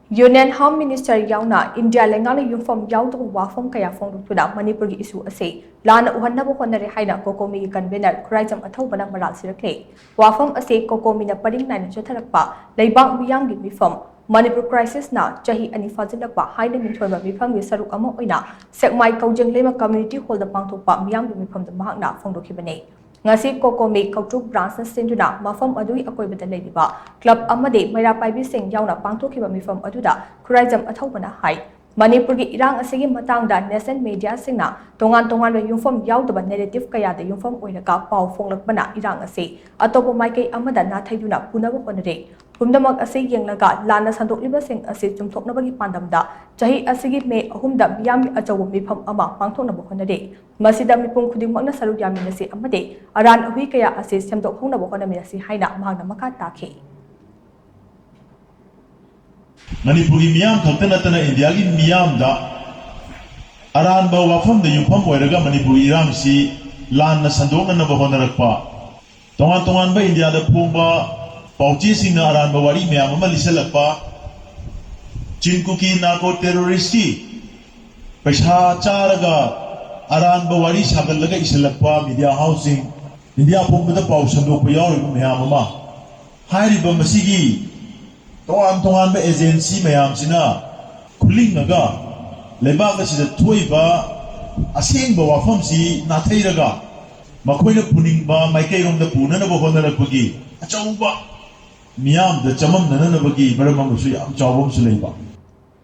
Union Home Minister yaona India Leingak Yumpham Yaodaba Wapham kaya Phongdoktuna Manipur issue ase Lana Uhannaba Hotnare haina COCOMI Convenor Khuraijam Athouba maral shirakli Wapham ase COCOMI na paring naina chatharakpa Leibak miyamgi mifam Manipur crisis na chahi ani fazilakpa haina mingthonba mifamgi saruk ama oina sekmai kaujeng lema community hall da pangthokpa miyamgi mifamda mahakna phongdokhibane ngasi COCOMI Kautruk branch sinduna mafam adui akoibada leiba club amade maira paibi sing yauna pangthokhiba mifam aduda Khuraijam Athouba hai Manipur gi irang asigi matangda national media singna tongan Yumpham Yaodaba narrative kayada Yumpham oinaka pau fonglakbana irang ase atopo maikai amada na thaiduna punaba honare Humdamak ase yenglaga Lana sandokliba sing ase chumthoknabagi pandamda chahi asigi me ahumda miyam achawu mifam ama pangthoknaba honare masida mipum khudingmakna saruk yaminase amade aran ahui kaya ase semdok hongnaba honaminase haina mahakna makha takhe Manipuri miyam thaktanatana India gi miyam da aran ba wafam da Yumpham oiraga Manipuri irang si Lana sandokna ba honarakpa tongan ba India da phungba pauchi singna aran ba wari miyam ama lisalakpa chinkuki narco terrorist ki paisa charaga aran ba wari sagalaga isalakpa media housing India phungba da pau sandokpa yauriba miyam ama hairiba masigi tongan ba agency mayam sina kulingaga lebak asida thoiba asengba wafam si nathairaga makoina puningba maikairom da punana ba honarakpagi achauba miyam da chamam nananabagi maramam su yam chawbam su leiba